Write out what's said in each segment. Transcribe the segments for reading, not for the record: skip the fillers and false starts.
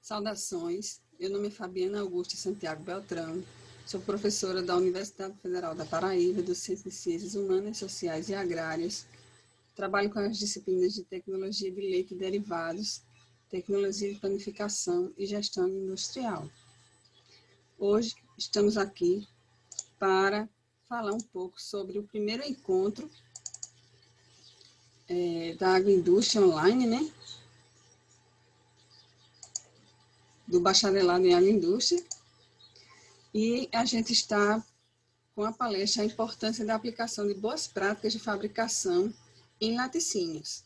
Saudações, meu nome é Fabiana Augusta Santiago Beltrão, sou professora da Universidade Federal da Paraíba, do Centro de Ciências Humanas, Sociais e Agrárias. Trabalho com as disciplinas de Tecnologia de Leite e Derivados, Tecnologia de Planificação e Gestão Industrial. Hoje estamos aqui para falar um pouco sobre o primeiro encontro da agroindústria online, né? Do bacharelado em agroindústria, e a gente está com a palestra A Importância da Aplicação de Boas Práticas de Fabricação em Laticínios.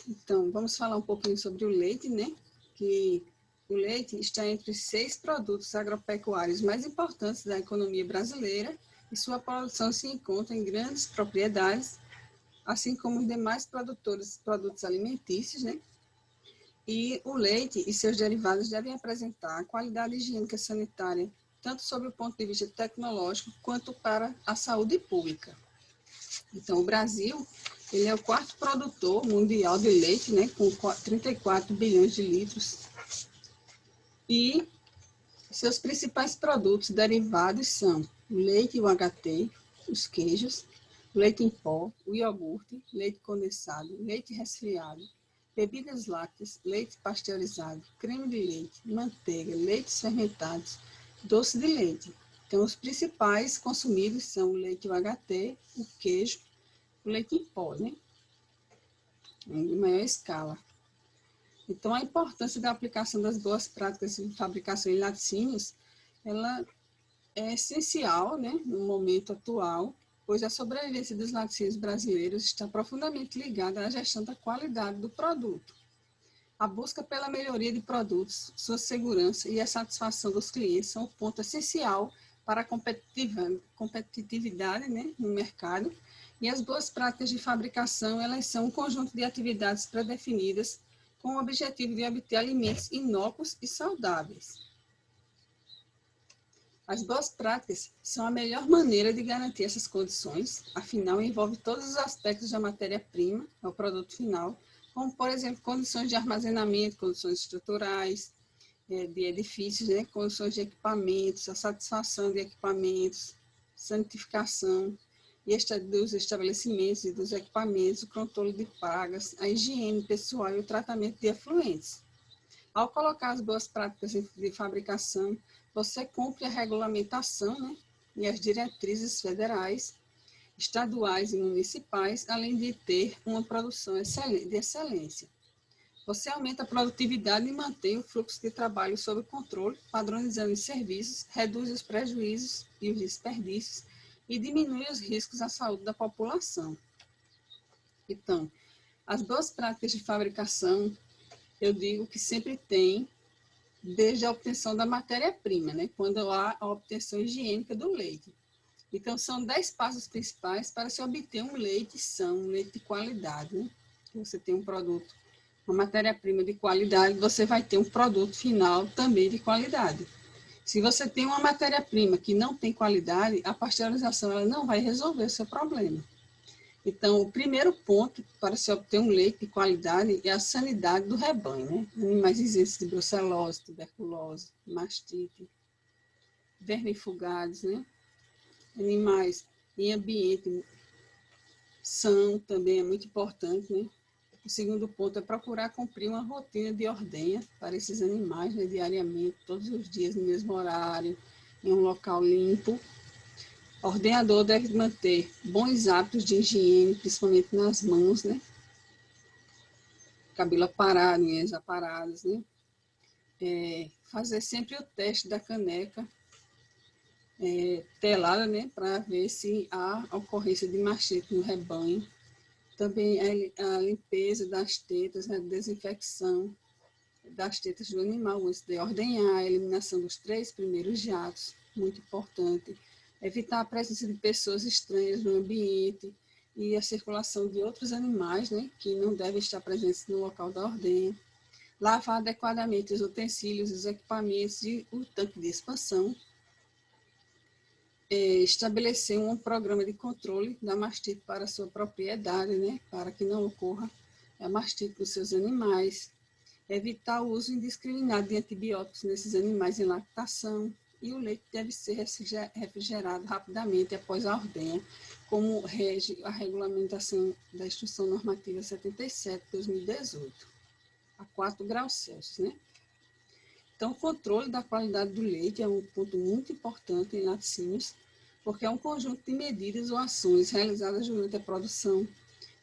Então, vamos falar um pouquinho sobre o leite, né? Que o leite está entre os 6 produtos agropecuários mais importantes da economia brasileira e sua produção se encontra em grandes propriedades, assim como os demais produtos alimentícios, né? E o leite e seus derivados devem apresentar qualidade higiênica sanitária, tanto sob o ponto de vista tecnológico, quanto para a saúde pública. Então, o Brasil, ele é o 4º produtor mundial de leite, né, com 34 bilhões de litros. E seus principais produtos derivados são o leite e o UHT, os queijos, o leite em pó, o iogurte, leite condensado, leite resfriado, bebidas lácteas, leite pasteurizado, creme de leite, manteiga, leites fermentados, doce de leite. Então, os principais consumidos são o leite UHT, o queijo, o leite em pó, né? Em maior escala. Então, a importância da aplicação das boas práticas de fabricação em laticínios, ela é essencial, né, no momento atual, pois a sobrevivência dos laticínios brasileiros está profundamente ligada à gestão da qualidade do produto. A busca pela melhoria de produtos, sua segurança e a satisfação dos clientes são o ponto essencial para a competitividade, né, no mercado, e as boas práticas de fabricação, elas são um conjunto de atividades pré-definidas com o objetivo de obter alimentos inócuos e saudáveis. As boas práticas são a melhor maneira de garantir essas condições, afinal, envolve todos os aspectos da matéria-prima, ao produto final, como, por exemplo, condições de armazenamento, condições estruturais, de edifícios, né, condições de equipamentos, a satisfação de equipamentos, sanitificação dos estabelecimentos e dos equipamentos, o controle de pragas, a higiene pessoal e o tratamento de efluentes. Ao colocar as boas práticas de fabricação, você cumpre a regulamentação, né, e as diretrizes federais, estaduais e municipais, além de ter uma produção de excelência. Você aumenta a produtividade e mantém o fluxo de trabalho sob controle, padronizando os serviços, reduz os prejuízos e os desperdícios e diminui os riscos à saúde da população. Então, as boas práticas de fabricação, eu digo que sempre tem, desde a obtenção da matéria-prima, né, quando há a obtenção higiênica do leite. Então, são 10 passos principais para se obter um leite são, um leite de qualidade. Né? Você tem um produto, uma matéria-prima de qualidade, você vai ter um produto final também de qualidade. Se você tem uma matéria-prima que não tem qualidade, a pasteurização ela não vai resolver o seu problema. Então, o primeiro ponto para se obter um leite de qualidade é a sanidade do rebanho, né? Animais isentos de brucelose, tuberculose, mastite, vermifugados, né? Animais em ambiente são também é muito importante, né? O segundo ponto é procurar cumprir uma rotina de ordenha para esses animais, né, diariamente, todos os dias, no mesmo horário, em um local limpo. O ordenhador deve manter bons hábitos de higiene, principalmente nas mãos, né? Cabelo aparado, unhas aparadas, né? Fazer sempre o teste da caneca telada, né? Para ver se há ocorrência de mastite no rebanho. Também a limpeza das tetas, né? Desinfecção das tetas do animal antes de ordenhar, a eliminação dos 3 primeiros jatos, muito importante. Evitar a presença de pessoas estranhas no ambiente e a circulação de outros animais, né, que não devem estar presentes no local da ordenha. Lavar adequadamente os utensílios, os equipamentos e o tanque de expansão. Estabelecer um programa de controle da mastite para a sua propriedade, né, para que não ocorra a mastite nos seus animais. evitar o uso indiscriminado de antibióticos nesses animais em lactação, e o leite deve ser refrigerado rapidamente após a ordenha, como rege a regulamentação da Instrução Normativa 77/2018, a 4 graus Celsius, né? Então, o controle da qualidade do leite é um ponto muito importante em laticínios, porque é um conjunto de medidas ou ações realizadas durante a produção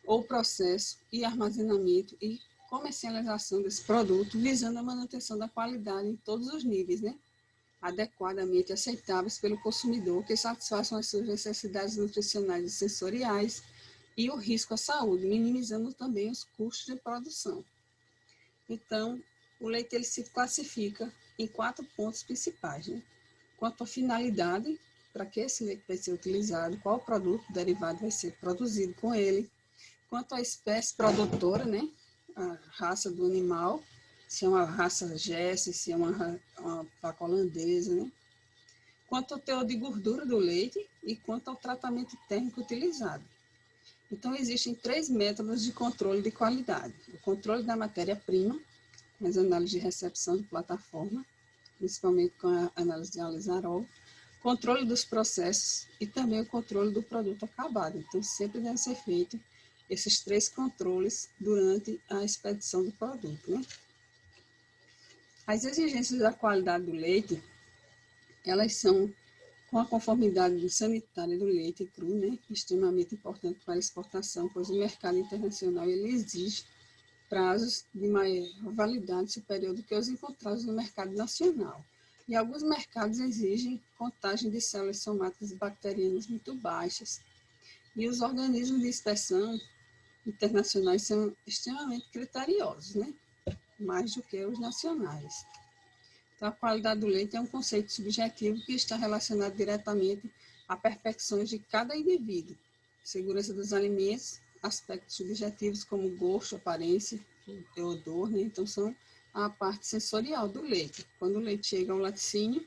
ou processo e armazenamento e comercialização desse produto, visando a manutenção da qualidade em todos os níveis, né? Adequadamente aceitáveis pelo consumidor, que satisfaçam as suas necessidades nutricionais e sensoriais e o risco à saúde, minimizando também os custos de produção. Então, o leite ele se classifica em 4 pontos principais, né? Quanto à finalidade, para que esse leite vai ser utilizado, qual produto derivado vai ser produzido com ele, quanto à espécie produtora, né? A raça do animal, se é uma raça Jersey, se é uma vaca holandesa, né? Quanto ao teor de gordura do leite e quanto ao tratamento térmico utilizado. Então, existem 3 métodos de controle de qualidade. O controle da matéria-prima, com as análises de recepção de plataforma, principalmente com a análise de Alizarol, controle dos processos e também o controle do produto acabado. Então, sempre deve ser feito esses 3 controles durante a expedição do produto, né? As exigências da qualidade do leite, elas são com a conformidade sanitária do leite cru, né? Extremamente importante para a exportação, pois o mercado internacional ele exige prazos de maior validade superior do que os encontrados no mercado nacional. E alguns mercados exigem contagem de células somáticas bacterianas muito baixas. E os organismos de inspeção internacionais são extremamente criteriosos, né? Mais do que os nacionais. Então, a qualidade do leite é um conceito subjetivo que está relacionado diretamente a percepções de cada indivíduo, segurança dos alimentos, aspectos subjetivos como gosto, aparência, odor, né? Então, são a parte sensorial do leite. Quando o leite chega ao laticínio,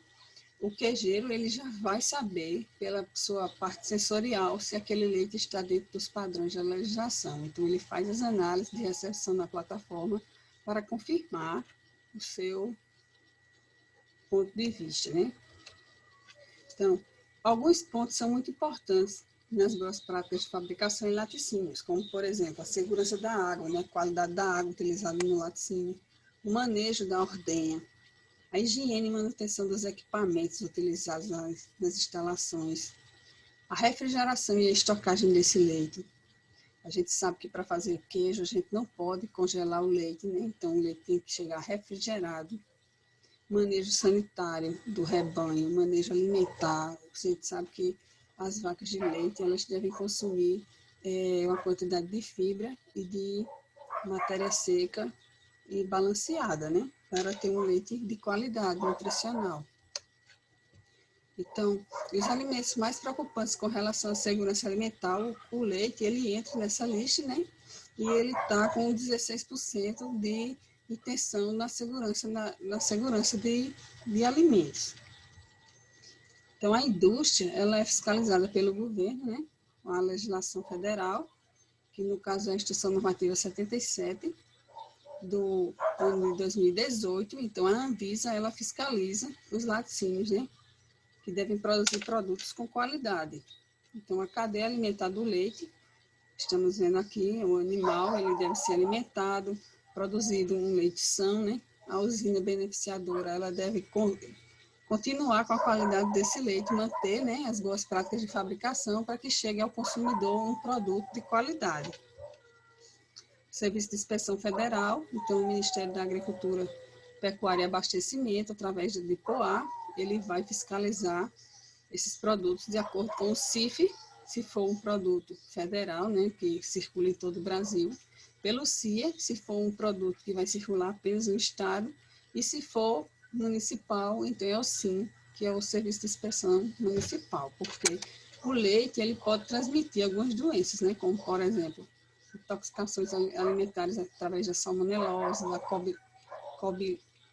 o queijeiro ele já vai saber, pela sua parte sensorial, se aquele leite está dentro dos padrões da legislação. Então, ele faz as análises de recepção na plataforma para confirmar o seu ponto de vista, né? Então, alguns pontos são muito importantes nas boas práticas de fabricação em laticínios, como, por exemplo, a segurança da água, né? A qualidade da água utilizada no laticínio, o manejo da ordenha, a higiene e manutenção dos equipamentos utilizados nas instalações, a refrigeração e a estocagem desse leite. A gente sabe que para fazer queijo a gente não pode congelar o leite, né? Então o leite tem que chegar refrigerado. Manejo sanitário do rebanho, manejo alimentar. A gente sabe que as vacas de leite elas devem consumir uma quantidade de fibra e de matéria seca e balanceada, né? Para ter um leite de qualidade nutricional. Então, os alimentos mais preocupantes com relação à segurança alimentar, o leite, ele entra nessa lista, né? E ele está com 16% de intenção na segurança de alimentos. Então, a indústria, ela é fiscalizada pelo governo, né? Com a legislação federal, que no caso é a Instrução Normativa 77, do ano de 2018, então a Anvisa, ela fiscaliza os laticínios, né? Que devem produzir produtos com qualidade. Então, a cadeia alimentar do leite, estamos vendo aqui, o animal, ele deve ser alimentado, produzido um leite são, né? A usina beneficiadora, ela deve continuar com a qualidade desse leite, manter, né, as boas práticas de fabricação para que chegue ao consumidor um produto de qualidade. Serviço de Inspeção Federal, então o Ministério da Agricultura, Pecuária e Abastecimento, através do IPOA, ele vai fiscalizar esses produtos de acordo com o CIF, se for um produto federal, né, que circula em todo o Brasil, pelo CIA, se for um produto que vai circular apenas no estado, e se for municipal, então é o SIM, que é o Serviço de Inspeção Municipal, porque o leite ele pode transmitir algumas doenças, né, como, por exemplo, intoxicações alimentares através da salmonelose, da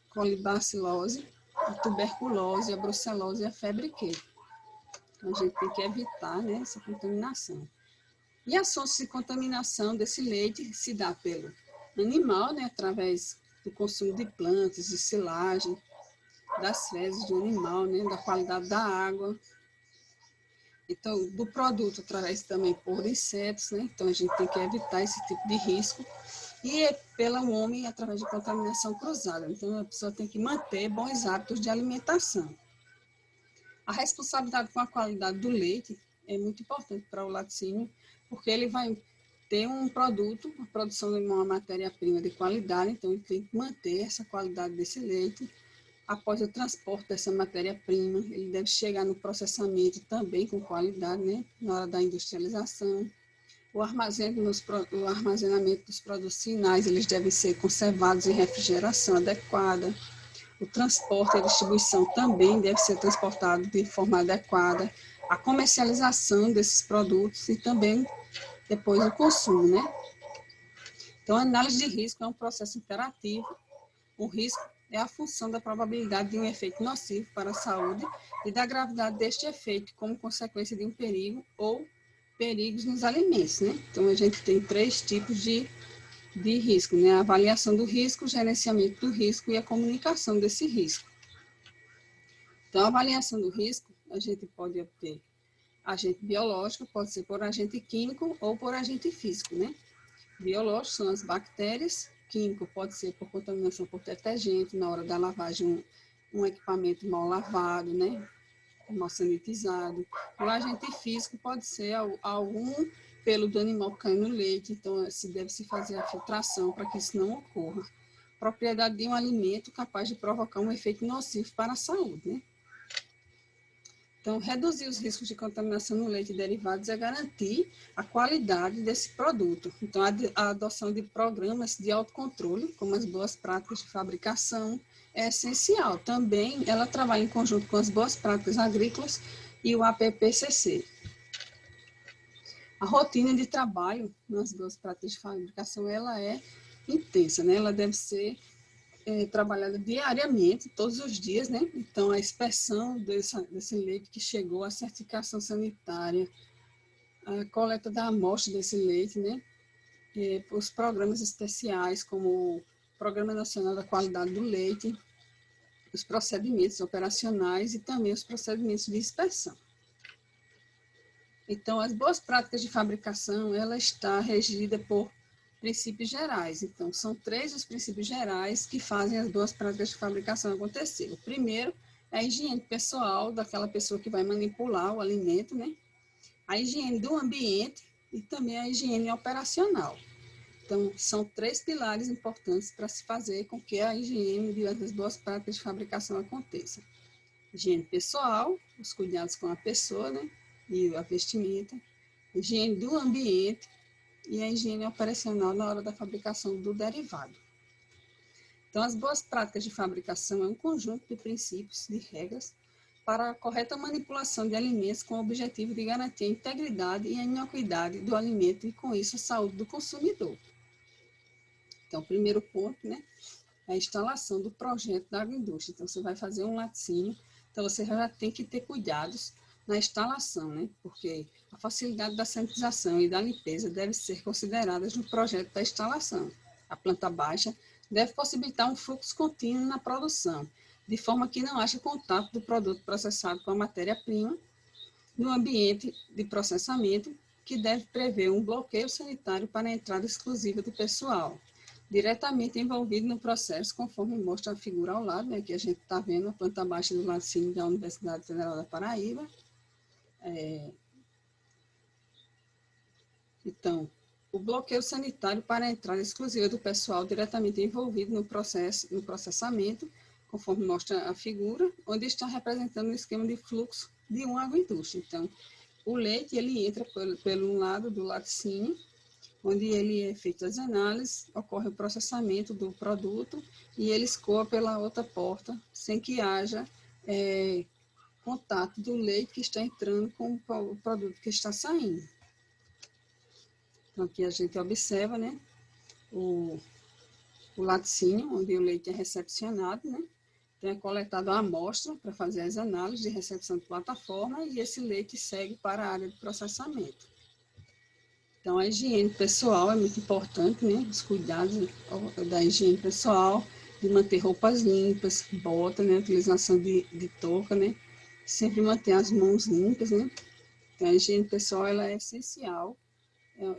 colibacilose, a tuberculose, a brucelose e a febre Q. Então, a gente tem que evitar, né, essa contaminação. E as fontes de contaminação desse leite se dá pelo animal, né, através do consumo de plantas, de silagem, das fezes do animal, né, da qualidade da água. Então, do produto através também por insetos, né? Então a gente tem que evitar esse tipo de risco. E pelo homem através de contaminação cruzada. Então a pessoa tem que manter bons hábitos de alimentação. A responsabilidade com a qualidade do leite é muito importante para o laticínio, porque ele vai ter um produto, a produção de uma matéria-prima de qualidade, então ele tem que manter essa qualidade desse leite. Após o transporte dessa matéria-prima, ele deve chegar no processamento também com qualidade, né? Na hora da industrialização. O armazenamento dos produtos finais, eles devem ser conservados em refrigeração adequada. O transporte e a distribuição também deve ser transportado de forma adequada. A comercialização desses produtos e também depois o consumo, né? Então, a análise de risco é um processo interativo. O risco é a função da probabilidade de um efeito nocivo para a saúde e da gravidade deste efeito como consequência de um perigo ou perigos nos alimentos, né? Então, a gente tem 3 tipos de risco, né? A avaliação do risco, o gerenciamento do risco e a comunicação desse risco. Então, a avaliação do risco, a gente pode obter agente biológico, pode ser por agente químico ou por agente físico, né? Biológico são as bactérias, químico pode ser por contaminação por detergente, na hora da lavagem, um equipamento mal lavado, né? Mal sanitizado. O agente físico pode ser algum pelo do animal que cai no leite, então se deve se fazer a filtração para que isso não ocorra. Propriedade de um alimento capaz de provocar um efeito nocivo para a saúde, né? Então, reduzir os riscos de contaminação no leite e derivados é garantir a qualidade desse produto. Então, a adoção de programas de autocontrole, como as boas práticas de fabricação, é essencial. Também, ela trabalha em conjunto com as boas práticas agrícolas e o APPCC. A rotina de trabalho nas boas práticas de fabricação, ela é intensa, né? Ela deve ser trabalhada diariamente, todos os dias, né? Então, a inspeção desse leite que chegou, a certificação sanitária, a coleta da amostra desse leite, né? Os programas especiais, como o Programa Nacional da Qualidade do Leite, os procedimentos operacionais e também os procedimentos de inspeção. Então, as boas práticas de fabricação, ela está regida por princípios gerais. Então, são 3 os princípios gerais que fazem as boas práticas de fabricação acontecer. O primeiro é a higiene pessoal daquela pessoa que vai manipular o alimento, né? A higiene do ambiente e também a higiene operacional. Então, são 3 pilares importantes para se fazer com que a higiene das boas práticas de fabricação aconteça. Higiene pessoal, os cuidados com a pessoa, né? E a vestimenta. Higiene do ambiente e a higiene operacional na hora da fabricação do derivado. Então, as boas práticas de fabricação é um conjunto de princípios, de regras, para a correta manipulação de alimentos com o objetivo de garantir a integridade e a inocuidade do alimento e, com isso, a saúde do consumidor. Então, o primeiro ponto, né, é a instalação do projeto da agroindústria. Então, você vai fazer um laticínio, então você já tem que ter cuidados na instalação, né? Porque a facilidade da sanitização e da limpeza deve ser consideradas no projeto da instalação. A planta baixa deve possibilitar um fluxo contínuo na produção, de forma que não haja contato do produto processado com a matéria-prima no ambiente de processamento, que deve prever um bloqueio sanitário para a entrada exclusiva do pessoal, diretamente envolvido no processo, conforme mostra a figura ao lado, né, que a gente está vendo a planta baixa do laticínio da Universidade Federal da Paraíba. Então, o bloqueio sanitário para a entrada exclusiva do pessoal diretamente envolvido no processamento, conforme mostra a figura, onde está representando o esquema de fluxo de uma agroindústria. Então, o leite, ele entra pelo lado do laticínio, onde ele é feito as análises, ocorre o processamento do produto e ele escoa pela outra porta, sem que haja contato do leite que está entrando com o produto que está saindo. Então, aqui a gente observa, né, o laticínio, onde o leite é recepcionado, né? Então, é coletado a amostra para fazer as análises de recepção de plataforma e esse leite segue para a área de processamento. Então, a higiene pessoal é muito importante, né? Os cuidados da higiene pessoal, de manter roupas limpas, bota, né? Utilização de touca, né? Sempre manter as mãos limpas, né? Então, a higiene pessoal, ela é essencial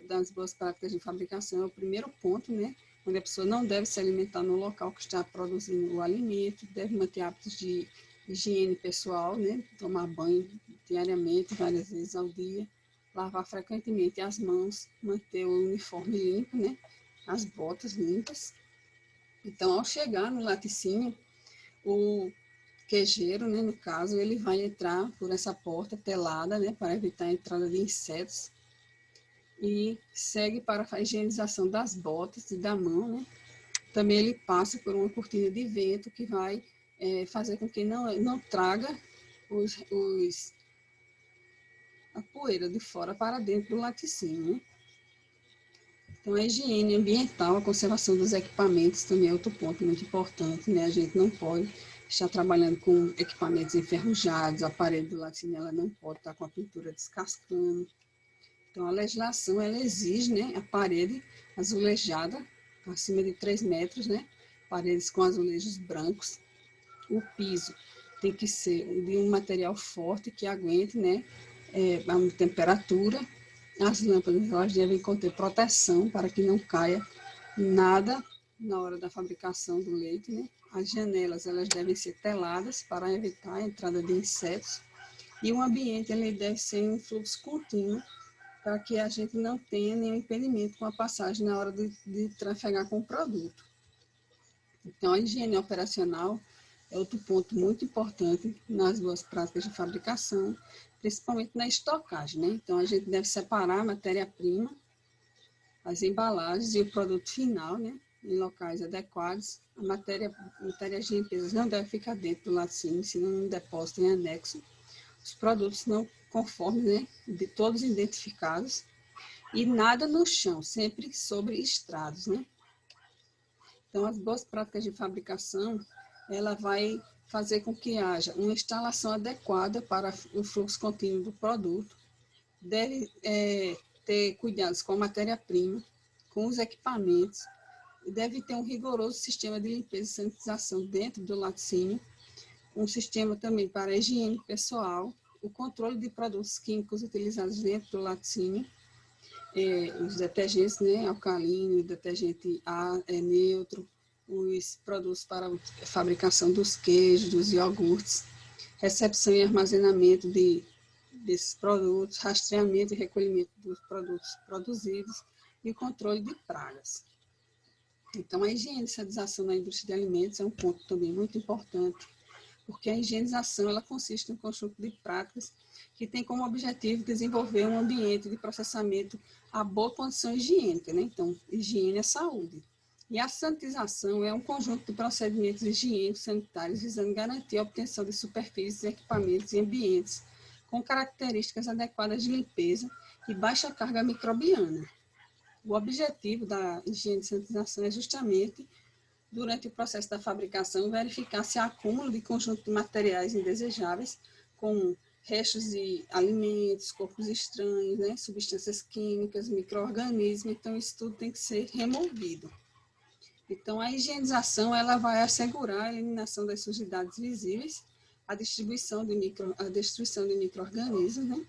das boas práticas de fabricação. É o primeiro ponto, né? Onde a pessoa não deve se alimentar no local que está produzindo o alimento, deve manter hábitos de higiene pessoal, né? Tomar banho diariamente, várias vezes ao dia, lavar frequentemente as mãos, manter o uniforme limpo, né? As botas limpas. Então, ao chegar no laticínio, o queijeiro, né, no caso, ele vai entrar por essa porta telada, né, para evitar a entrada de insetos, e segue para a higienização das botas e da mão, né? Também ele passa por uma cortina de vento que vai fazer com que não traga a poeira de fora para dentro do laticínio, né? Então, a higiene ambiental, a conservação dos equipamentos também é outro ponto muito importante, né? A gente não pode estar trabalhando com equipamentos enferrujados, a parede do laticínio ela não pode estar com a pintura descascando. Então, a legislação, ela exige, né, a parede azulejada, acima de 3 metros, né? Paredes com azulejos brancos. O piso tem que ser de um material forte que aguente, né, a temperatura. As lâmpadas elas devem conter proteção para que não caia nada na hora da fabricação do leite, né? As janelas elas devem ser teladas para evitar a entrada de insetos. E o ambiente ele deve ser em fluxo contínuo para que a gente não tenha nenhum impedimento com a passagem na hora de trafegar com o produto. Então, a higiene operacional é outro ponto muito importante nas boas práticas de fabricação, principalmente na estocagem, né? Então, a gente deve separar a matéria-prima, as embalagens e o produto final, né? Em locais adequados. A matéria de limpeza não deve ficar dentro do laticínio, senão um depósito em anexo. Os produtos não conformes, né? De todos identificados. E nada no chão, sempre sobre estrados, né? Então, as boas práticas de fabricação, ela vai fazer com que haja uma instalação adequada para o fluxo contínuo do produto, deve ter cuidados com a matéria-prima, com os equipamentos, e deve ter um rigoroso sistema de limpeza e sanitização dentro do laticínio, um sistema também para a higiene pessoal, o controle de produtos químicos utilizados dentro do laticínio, os detergentes, né, alcalino, detergente neutro, os produtos para a fabricação dos queijos, dos iogurtes, recepção e armazenamento desses produtos, rastreamento e recolhimento dos produtos produzidos e o controle de pragas. Então, a higienização na indústria de alimentos é um ponto também muito importante, porque a higienização ela consiste em um conjunto de práticas que tem como objetivo desenvolver um ambiente de processamento a boa condição higiênica, né? Então, higiene é saúde. E a sanitização é um conjunto de procedimentos higiênicos sanitários visando garantir a obtenção de superfícies, equipamentos e ambientes com características adequadas de limpeza e baixa carga microbiana. O objetivo da higiene e sanitização é justamente durante o processo da fabricação, verificar se há acúmulo de conjunto de materiais indesejáveis, como restos de alimentos, corpos estranhos, né, substâncias químicas, micro-organismos. Então, isso tudo tem que ser removido. Então, a higienização ela vai assegurar a eliminação das sujidades visíveis, a destruição de micro-organismos, né?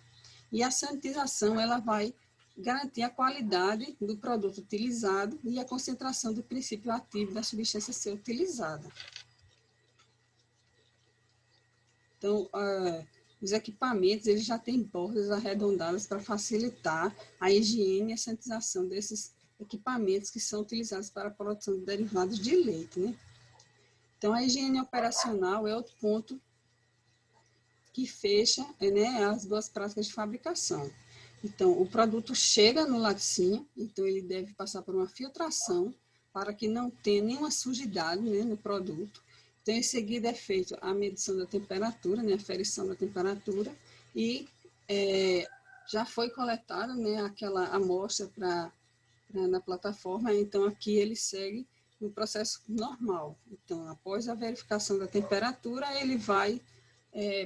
E a sanitização ela vai garantir a qualidade do produto utilizado e a concentração do princípio ativo da substância a ser utilizada. Então, os equipamentos eles já têm bordas arredondadas para facilitar a higiene e a sanitização desses equipamentos que são utilizados para a produção de derivados de leite, né? Então, a higiene operacional é outro ponto que fecha, né, as boas práticas de fabricação. Então, o produto chega no laticínio, então ele deve passar por uma filtração para que não tenha nenhuma sujidade, né, no produto. Então, em seguida é feita a medição da temperatura, né, a aferição da temperatura e já foi coletada, né, aquela amostra na plataforma, então aqui ele segue no processo normal. Então, após a verificação da temperatura, ele vai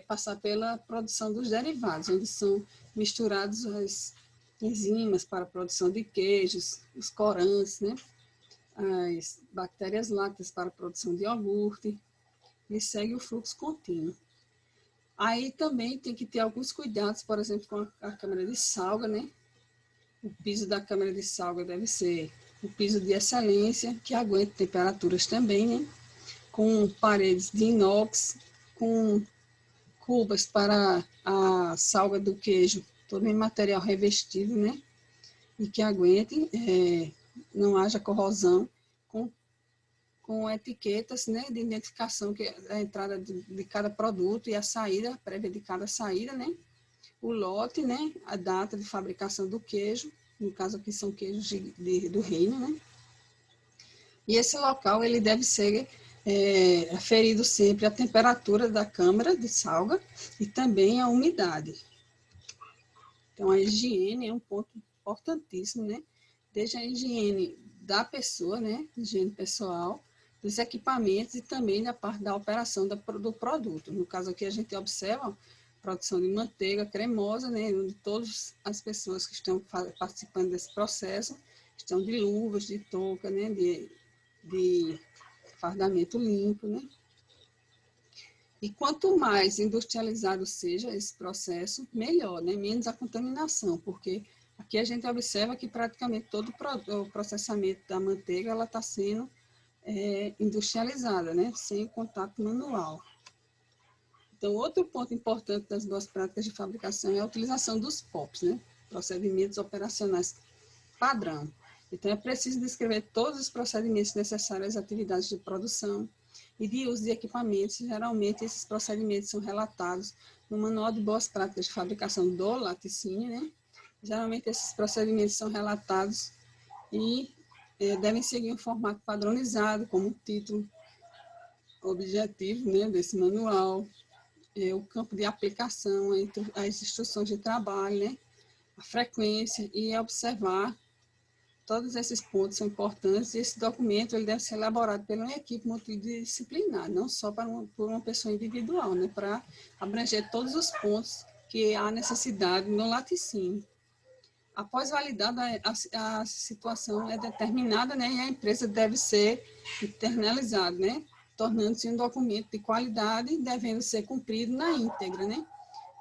passar pela produção dos derivados, onde são misturados enzimas para a produção de queijos, os corantes, né? As bactérias lácteas para a produção de iogurte, e segue o fluxo contínuo. Aí também tem que ter alguns cuidados, por exemplo, com a câmara de salga, né? O piso da câmara de salga deve ser o piso de excelência, que aguente temperaturas também, né? Com paredes de inox, com cubas para a salga do queijo, todo em material revestido, né? E que aguente, não haja corrosão, com etiquetas, né, de identificação, que é a entrada de cada produto e a saída, a prévia de cada saída, né? O lote, né? A data de fabricação do queijo, no caso aqui são queijos do reino, né? E esse local, ele deve ser aferido sempre a temperatura da câmara de salga e também a umidade. Então, a higiene é um ponto importantíssimo, né? Desde a higiene da pessoa, né? Higiene pessoal, dos equipamentos e também da parte da operação do produto. No caso aqui, a gente observa a produção de manteiga cremosa, né? Onde todas as pessoas que estão participando desse processo estão de luvas, de touca, né? De fardamento limpo, né? E quanto mais industrializado seja esse processo, melhor, né? Menos a contaminação, porque aqui a gente observa que praticamente todo o processamento da manteiga ela está sendo industrializada, né? Sem contato manual. Então, outro ponto importante das boas práticas de fabricação é a utilização dos POPs, né? Procedimentos operacionais padrão. Então, é preciso descrever todos os procedimentos necessários às atividades de produção e de uso de equipamentos. Geralmente, esses procedimentos são relatados no Manual de Boas Práticas de Fabricação do laticínio, né? Geralmente, esses procedimentos são relatados e devem seguir um formato padronizado, como o título objetivo, né, desse manual, o campo de aplicação, as instruções de trabalho, né? A frequência e observar. Todos esses pontos são importantes e esse documento ele deve ser elaborado por uma equipe multidisciplinar, não só por uma pessoa individual, né, para abranger todos os pontos que há necessidade no laticínio. Após validada, a situação é determinada, né, e a empresa deve ser internalizada, né, tornando-se um documento de qualidade, devendo ser cumprido na íntegra, né.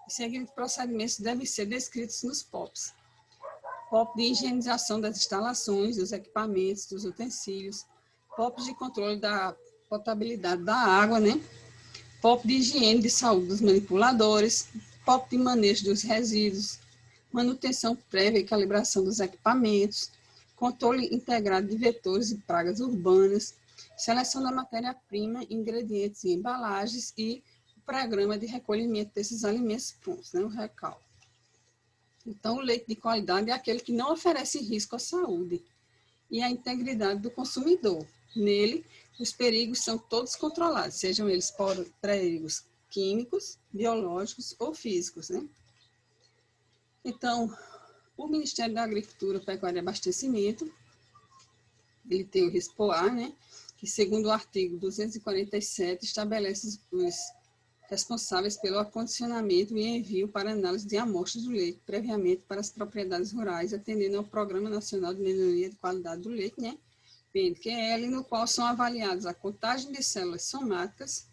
Os seguintes procedimentos devem ser descritos nos POPs. POP de higienização das instalações, dos equipamentos, dos utensílios, POP de controle da potabilidade da água, né? POP de higiene de saúde dos manipuladores, POP de manejo dos resíduos, manutenção prévia e calibração dos equipamentos, controle integrado de vetores e pragas urbanas, seleção da matéria-prima, ingredientes e embalagens e o programa de recolhimento desses alimentos prontos, né? O RECAL. Então, o leite de qualidade é aquele que não oferece risco à saúde e à integridade do consumidor. Nele, os perigos são todos controlados, sejam eles perigos químicos, biológicos ou físicos, né? Então, o Ministério da Agricultura, Pecuária e Abastecimento, ele tem o RISPOA, né? Que, segundo o artigo 247, estabelece os responsáveis pelo acondicionamento e envio para análise de amostras do leite, previamente para as propriedades rurais, atendendo ao Programa Nacional de Melhoria de Qualidade do Leite, né, PNQL, no qual são avaliadas a contagem de células somáticas,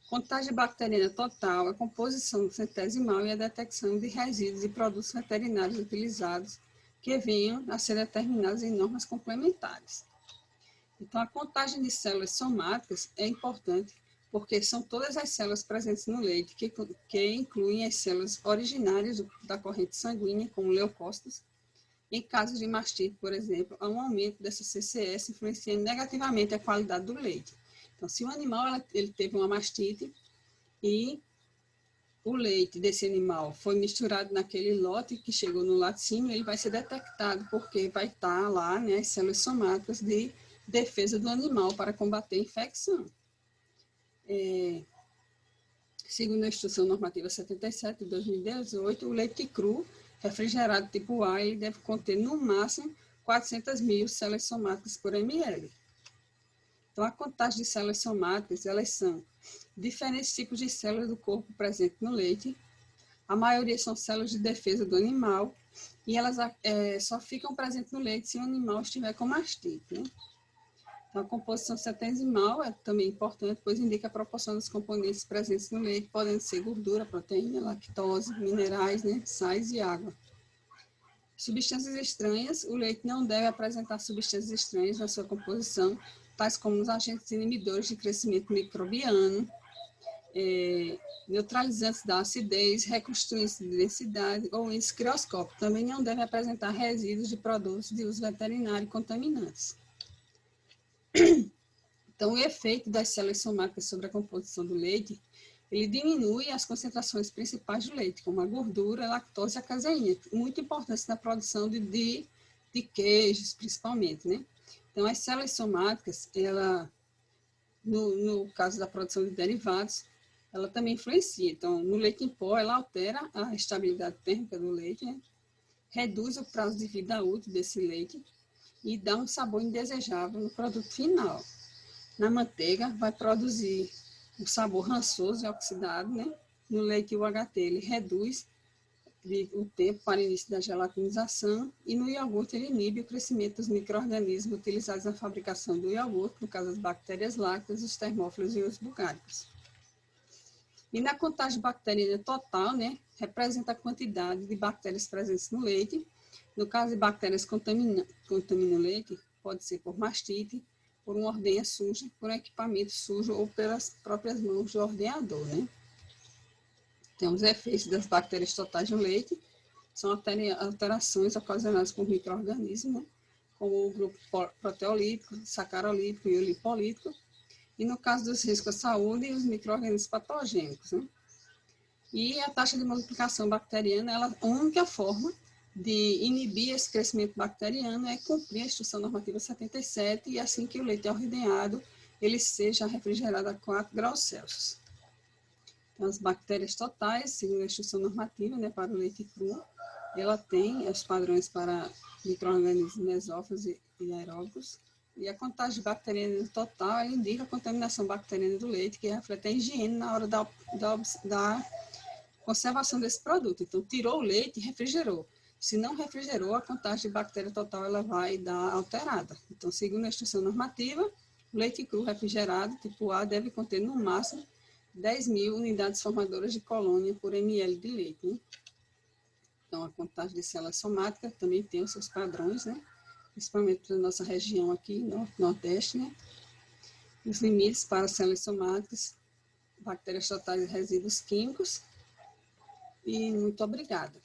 contagem bacteriana total, a composição centesimal e a detecção de resíduos e produtos veterinários utilizados que venham a ser determinados em normas complementares. Então, a contagem de células somáticas é importante porque são todas as células presentes no leite, que incluem as células originárias da corrente sanguínea, como leucócitos. Em casos de mastite, por exemplo, há um aumento dessa CCS, influenciando negativamente a qualidade do leite. Então, se o animal ele teve uma mastite e o leite desse animal foi misturado naquele lote que chegou no laticínio, ele vai ser detectado, porque vai estar lá, né, as células somáticas de defesa do animal para combater a infecção. Segundo a Instrução Normativa 77 de 2018, o leite cru, refrigerado tipo A, ele deve conter no máximo 400.000 células somáticas por ml. Então, a contagem de células somáticas, elas são diferentes tipos de células do corpo presentes no leite, A maioria são células de defesa do animal e elas só ficam presentes no leite se o animal estiver com mastite, né? Então, a composição centesimal é também importante, pois indica a proporção dos componentes presentes no leite, podendo ser gordura, proteína, lactose, minerais, né, sais e água. Substâncias estranhas. O leite não deve apresentar substâncias estranhas na sua composição, tais como os agentes inibidores de crescimento microbiano, neutralizantes da acidez, reconstituintes de densidade ou índice crioscópico. Também não deve apresentar resíduos de produtos de uso veterinário contaminantes. Então, o efeito das células somáticas sobre a composição do leite, ele diminui as concentrações principais do leite, como a gordura, a lactose e a caseína, muito importantes na produção de queijos, principalmente, né? Então, as células somáticas, no caso da produção de derivados, ela também influencia. Então, no leite em pó, ela altera a estabilidade térmica do leite, né? Reduz o prazo de vida útil desse leite e dá um sabor indesejável no produto final. Na manteiga, vai produzir um sabor rançoso e oxidado, né? No leite, o HT, ele reduz o tempo para o início da gelatinização e no iogurte, ele inibe o crescimento dos micro-organismos utilizados na fabricação do iogurte, no caso, as bactérias lácteas, os termófilos e os bugáricos. E na contagem bacteriana total, né, representa a quantidade de bactérias presentes no leite. No caso de bactérias contaminam o leite, pode ser por mastite, por uma ordenha suja, por um equipamento sujo ou pelas próprias mãos do ordenhador, né? Então, os efeitos das bactérias totais no leite são alterações ocasionadas por micro-organismos, né? Como o grupo proteolítico, sacarolítico e o lipolítico, e no caso dos riscos à saúde, os micro-organismos patogênicos, né? E a taxa de multiplicação bacteriana, a única forma de inibir esse crescimento bacteriano é cumprir a Instrução Normativa 77 e assim que o leite é ordenhado, ele seja refrigerado a 4 graus Celsius. Então, as bactérias totais, segundo a Instrução Normativa, né, para o leite cru, ela tem os padrões para micro-organismos mesófilos e aeróbicos, e a contagem bacteriana total, ela indica a contaminação bacteriana do leite, que reflete a higiene na hora da conservação desse produto. Então, tirou o leite e refrigerou. Se não refrigerou, a contagem de bactéria total ela vai dar alterada. Então, segundo a instrução normativa, o leite cru refrigerado, tipo A, deve conter no máximo 10.000 unidades formadoras de colônia por ml de leite, né? Então, a contagem de células somáticas também tem os seus padrões, né? Principalmente para a nossa região aqui, Nordeste, né? Os limites para células somáticas, bactérias totais e resíduos químicos. E muito obrigada.